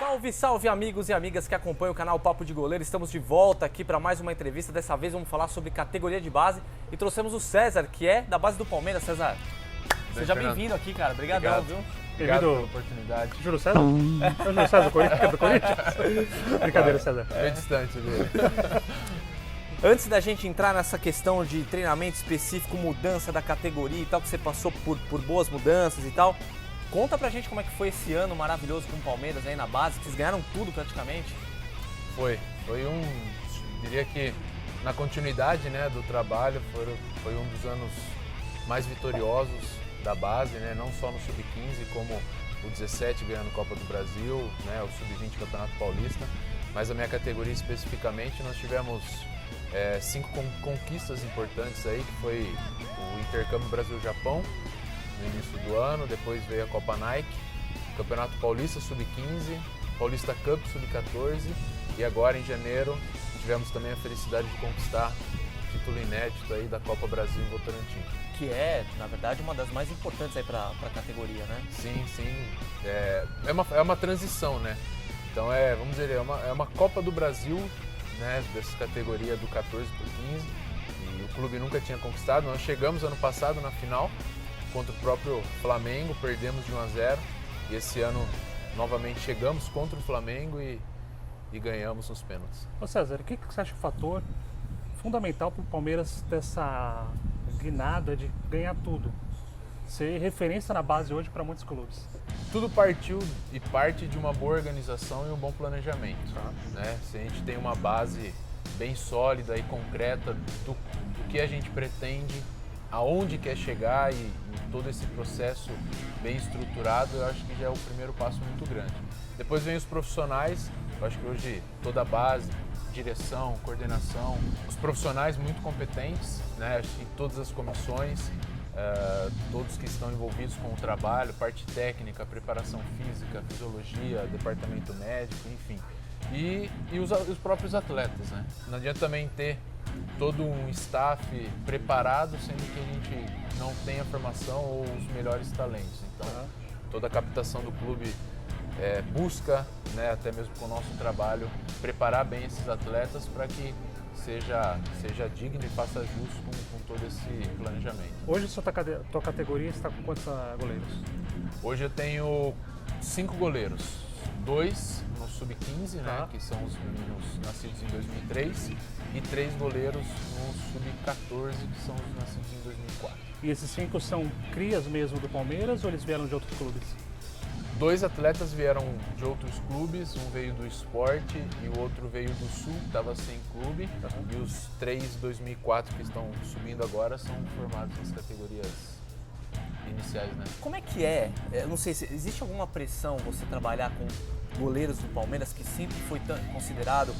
Salve, salve amigos e amigas que acompanham o canal Papo de Goleiro. Estamos de volta aqui para mais uma entrevista. Dessa vez vamos falar sobre categoria de base e trouxemos o César, que é da base do Palmeiras. César, seja bem-vindo aqui, cara. Obrigadão, viu? Obrigado pela oportunidade. Júlio César? É o Júlio César, do Corinthians? Brincadeira, César. É distante dele. Antes da gente entrar nessa questão de treinamento específico, mudança da categoria e tal, que você passou por boas mudanças e tal, conta pra gente como é que foi esse ano maravilhoso com o Palmeiras aí na base, que vocês ganharam tudo praticamente. Foi diria que na continuidade, né, do trabalho, foi um dos anos mais vitoriosos da base, né, não só no Sub-15, como o 17 ganhando Copa do Brasil, né, o Sub-20 Campeonato Paulista, mas a minha categoria especificamente nós tivemos 5 conquistas importantes aí, que foi o Intercâmbio Brasil-Japão no início do ano, depois veio a Copa Nike, Campeonato Paulista Sub-15, Paulista Cup Sub-14 e agora em janeiro tivemos também a felicidade de conquistar o título inédito aí da Copa Brasil em Votorantim. Que é, na verdade, uma das mais importantes aí para a categoria, né? Sim, é uma transição, né? Então vamos dizer, é uma Copa do Brasil, né, dessa categoria do 14 para o 15, e o clube nunca tinha conquistado. Nós chegamos ano passado na final contra o próprio Flamengo, perdemos de 1-0, e esse ano novamente chegamos contra o Flamengo e ganhamos nos pênaltis. Ô César, o que você acha o fator fundamental para o Palmeiras dessa guinada de ganhar tudo? Ser referência na base hoje para muitos clubes. Tudo partiu e parte de uma boa organização e um bom planejamento. Né? Se a gente tem uma base bem sólida e concreta do que a gente pretende, aonde quer chegar e todo esse processo bem estruturado, eu acho que já é o primeiro passo muito grande. Depois vem os profissionais, eu acho que hoje toda a base, direção, coordenação, os profissionais muito competentes, né? Acho que todas as comissões, todos que estão envolvidos com o trabalho, parte técnica, preparação física, fisiologia, departamento médico, enfim. E os próprios atletas, né? Não adianta também ter todo um staff preparado, sendo que a gente não tem a formação ou os melhores talentos. Então, toda a captação do clube busca, né, até mesmo com o nosso trabalho, preparar bem esses atletas para que seja digno e faça jus com todo esse planejamento. Hoje a tua categoria está com quantos goleiros? Hoje eu tenho 5 goleiros, 2 no Sub-15, né, que são os meninos nascidos em 2003, e 3 goleiros no Sub-14, que são os nascidos em 2004. E esses 5 são crias mesmo do Palmeiras ou eles vieram de outros clubes? 2 atletas vieram de outros clubes, um veio do Sport e o outro veio do Sul, que estava sem clube, e os 3 de 2004 que estão subindo agora são formados nas categorias iniciais, né? Como é que é? Eu não sei se existe alguma pressão você trabalhar com goleiros do Palmeiras, que sempre foi considerado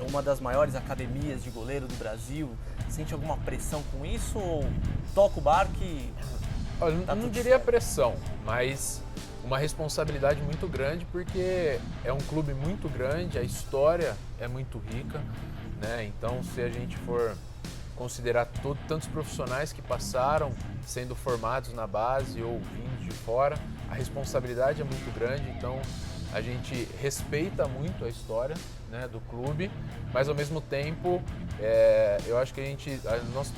uma das maiores academias de goleiro do Brasil. Sente alguma pressão com isso ou toca o barco e... Olha, não diria pressão, mas uma responsabilidade muito grande, porque é um clube muito grande, a história é muito rica, né? Então, se a gente for considerar tantos profissionais que passaram sendo formados na base ou vindo de fora, a responsabilidade é muito grande. Então, a gente respeita muito a história, né, do clube, mas ao mesmo tempo, eu acho que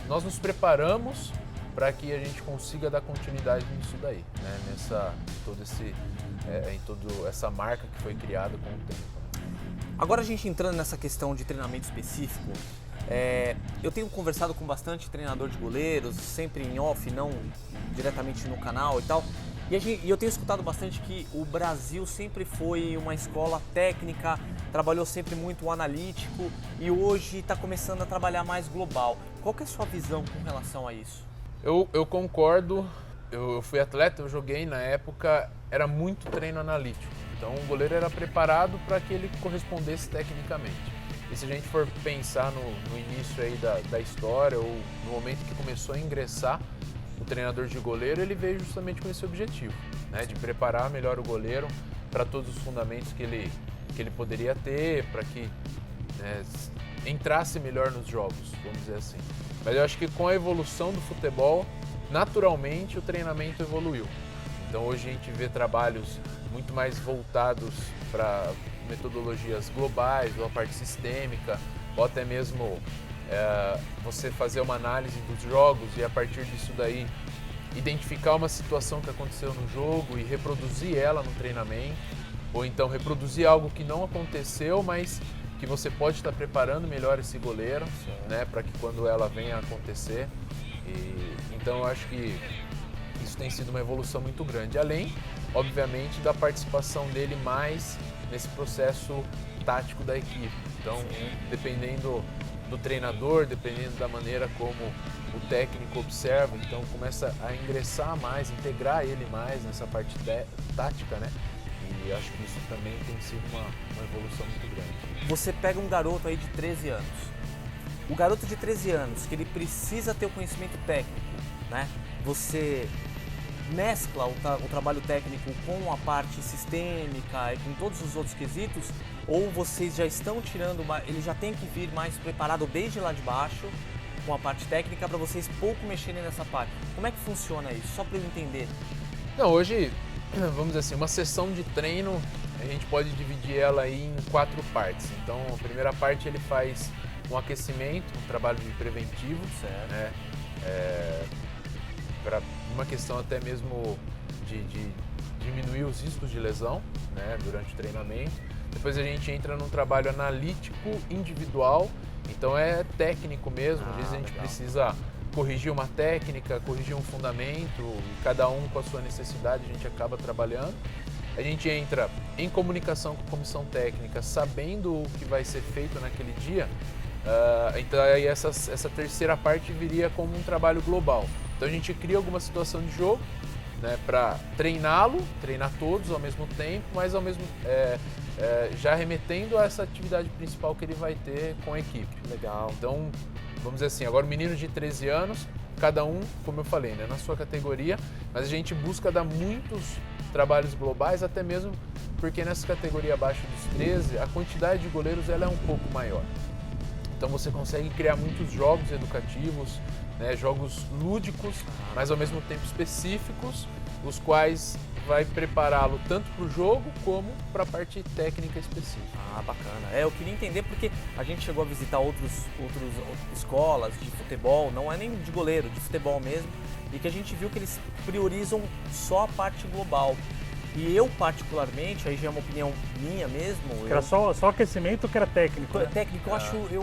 nós nos preparamos para que a gente consiga dar continuidade nisso daí, né? Em toda essa marca que foi criada com o tempo. Agora a gente entrando nessa questão de treinamento específico, eu tenho conversado com bastante treinador de goleiros, sempre em off, não diretamente no canal e tal, e eu tenho escutado bastante que o Brasil sempre foi uma escola técnica, trabalhou sempre muito o analítico e hoje está começando a trabalhar mais global. Qual que é a sua visão com relação a isso? Eu concordo, eu fui atleta, eu joguei na época, era muito treino analítico, então o goleiro era preparado para que ele correspondesse tecnicamente. E se a gente for pensar no início aí da história, ou no momento que começou a ingressar o treinador de goleiro, ele veio justamente com esse objetivo, né, de preparar melhor o goleiro para todos os fundamentos que ele poderia ter, para que entrasse melhor nos jogos, vamos dizer assim. Mas eu acho que com a evolução do futebol, naturalmente o treinamento evoluiu. Então hoje a gente vê trabalhos muito mais voltados para metodologias globais, ou a parte sistêmica, ou até mesmo você fazer uma análise dos jogos e a partir disso daí identificar uma situação que aconteceu no jogo e reproduzir ela no treinamento, ou então reproduzir algo que não aconteceu, mas que você pode estar preparando melhor esse goleiro, né, para que quando ela venha a acontecer. Então eu acho que isso tem sido uma evolução muito grande, além, obviamente, da participação dele mais nesse processo tático da equipe. Então, dependendo do treinador, dependendo da maneira como o técnico observa, então começa a ingressar mais, integrar ele mais nessa parte tática, né? E acho que isso também tem sido uma evolução muito grande. Você pega um garoto aí de 13 anos. O garoto de 13 anos, que ele precisa ter o conhecimento técnico, né? Você mescla o trabalho técnico com a parte sistêmica e com todos os outros quesitos, ou vocês já estão tirando, ele já tem que vir mais preparado desde lá de baixo com a parte técnica para vocês pouco mexerem nessa parte? Como é que funciona isso? Só para eu entender. Não, hoje, vamos dizer assim, uma sessão de treino, a gente pode dividir ela aí em 4 partes. Então, a primeira parte ele faz um aquecimento, um trabalho de preventivo, né? Para uma questão até mesmo de diminuir os riscos de lesão, né, durante o treinamento. Depois a gente entra num trabalho analítico individual, então é técnico mesmo, às vezes a gente precisa corrigir uma técnica, corrigir um fundamento, cada um com a sua necessidade a gente acaba trabalhando. A gente entra em comunicação com a comissão técnica, sabendo o que vai ser feito naquele dia. Então aí essa terceira parte viria como um trabalho global. Então a gente cria alguma situação de jogo, né, para treinar todos ao mesmo tempo, mas ao mesmo já remetendo a essa atividade principal que ele vai ter com a equipe. Legal. Então, vamos dizer assim, agora o menino de 13 anos, cada um, como eu falei, né, na sua categoria, mas a gente busca dar muitos trabalhos globais, até mesmo porque nessa categoria abaixo dos 13, a quantidade de goleiros ela é um pouco maior. Então você consegue criar muitos jogos educativos, né, jogos lúdicos, mas ao mesmo tempo específicos, os quais vai prepará-lo tanto para o jogo como para a parte técnica específica. Ah, bacana. Eu queria entender porque a gente chegou a visitar outras escolas de futebol, não é nem de goleiro, de futebol mesmo, e que a gente viu que eles priorizam só a parte global. E eu, particularmente, aí já é uma opinião minha mesmo... Era só aquecimento que era técnico, né? Técnico, eu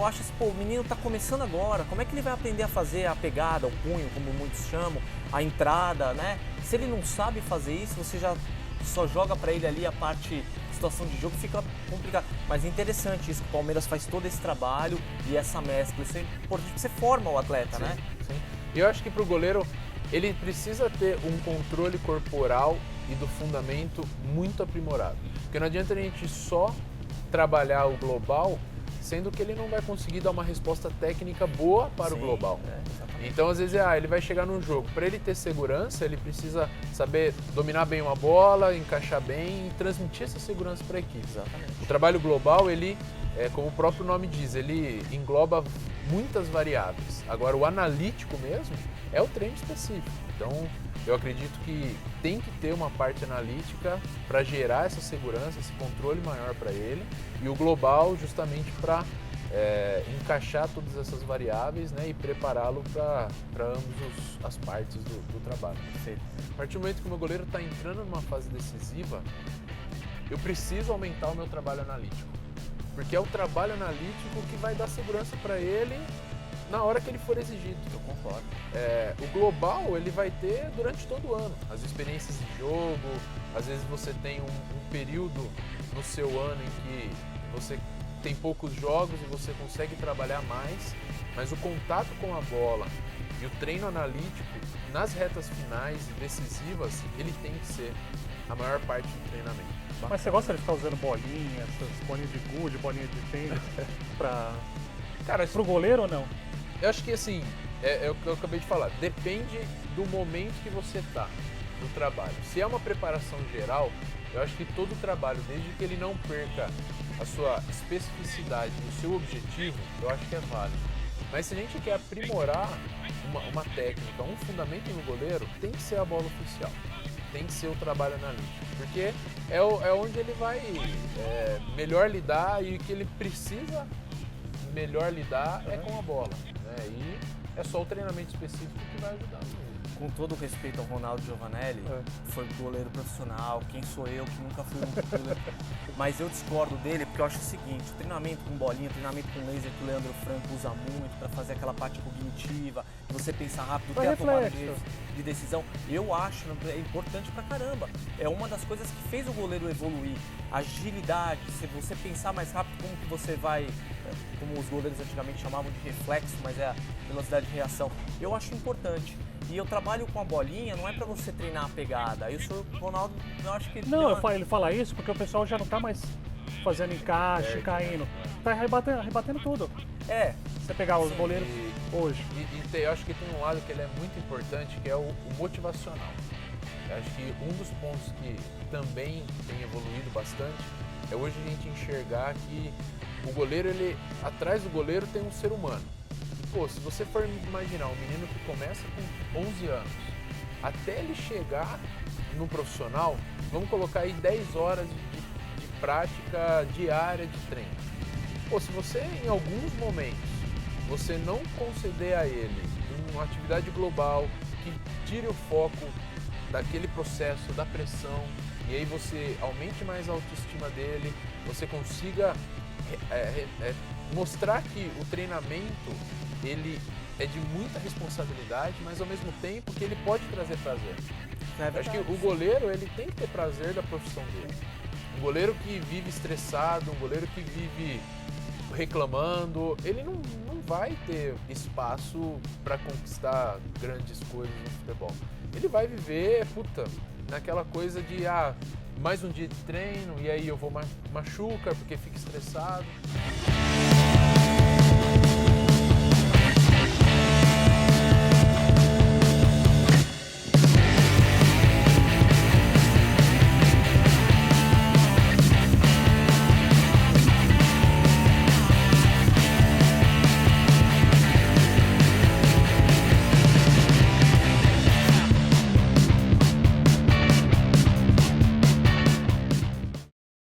acho assim, pô, o menino tá começando agora, como é que ele vai aprender a fazer a pegada, o punho, como muitos chamam, a entrada, né? Se ele não sabe fazer isso, você já só joga pra ele ali a parte, situação de jogo, fica complicado. Mas é interessante isso, que o Palmeiras faz todo esse trabalho e essa mescla, isso é importante, porque você forma o atleta, Sim, né? Sim. E eu acho que pro goleiro, ele precisa ter um controle corporal e do fundamento muito aprimorado. Porque não adianta a gente só trabalhar o global, sendo que ele não vai conseguir dar uma resposta técnica boa para o global. Então, às vezes, ele vai chegar num jogo, para ele ter segurança, ele precisa saber dominar bem uma bola, encaixar bem e transmitir essa segurança para a equipe. Exatamente. O trabalho global, ele, como o próprio nome diz, ele engloba muitas variáveis. Agora, o analítico mesmo é o treino específico. Então, eu acredito que tem que ter uma parte analítica para gerar essa segurança, esse controle maior para ele, e o global justamente para encaixar todas essas variáveis, né, e prepará-lo para ambas as partes do trabalho. Perfeito. A partir do momento que o meu goleiro está entrando numa fase decisiva, eu preciso aumentar o meu trabalho analítico, porque é o trabalho analítico que vai dar segurança para ele na hora que ele for exigido. Eu concordo. O global ele vai ter durante todo o ano, as experiências de jogo, às vezes você tem um período no seu ano em que você tem poucos jogos e você consegue trabalhar mais, mas o contato com a bola e o treino analítico nas retas finais e decisivas, ele tem que ser a maior parte do treinamento. Mas você gosta de ficar usando bolinhas, essas bolinhas de gude, bolinhas de tênis, pro goleiro ou não? Eu acho que assim, é o que eu acabei de falar, depende do momento que você está no trabalho. Se é uma preparação geral, eu acho que todo o trabalho, desde que ele não perca a sua especificidade e o seu objetivo, eu acho que é válido. Mas se a gente quer aprimorar uma técnica, um fundamento no goleiro, tem que ser a bola oficial. tem que ser o trabalho analítico, porque é onde ele vai melhor lidar, e o que ele precisa melhor lidar é com a bola, né? E é só o treinamento específico que vai ajudar mesmo. Com todo o respeito ao Ronaldo Giovanelli, foi goleiro profissional, quem sou eu que nunca fui um goleiro. Mas eu discordo dele porque eu acho o seguinte, o treinamento com bolinha, o treinamento com laser que o Leandro Franco usa muito para fazer aquela parte cognitiva, você pensar rápido, ter a tomada de decisão, eu acho importante pra caramba. É uma das coisas que fez o goleiro evoluir. Agilidade, se você pensar mais rápido, como que você vai, como os goleiros antigamente chamavam de reflexo, mas é a velocidade de reação. Eu acho importante. E eu trabalho com a bolinha, não é pra você treinar a pegada. Eu sou o Ronaldo, eu acho que... Não, ele fala isso porque o pessoal já não tá mais fazendo encaixe, caindo. Tá rebatendo tudo. Você pegar os goleiros hoje. Eu acho que tem um lado que ele é muito importante, que é o motivacional. Eu acho que um dos pontos que também tem evoluído bastante é hoje a gente enxergar que o goleiro, atrás do goleiro tem um ser humano. Pô, se você for imaginar um menino que começa com 11 anos, até ele chegar no profissional, vamos colocar aí 10 horas de prática diária de treino. Pô, se você em alguns momentos, você não conceder a ele uma atividade global que tire o foco daquele processo, da pressão, e aí você aumente mais a autoestima dele, você consiga mostrar que o treinamento ele é de muita responsabilidade, mas ao mesmo tempo que ele pode trazer prazer. Acho que o goleiro ele tem que ter prazer da profissão dele. Um goleiro que vive estressado, um goleiro que vive reclamando, ele não vai ter espaço para conquistar grandes coisas no futebol. Ele vai viver, naquela coisa de mais um dia de treino e aí eu vou machuca porque fica estressado.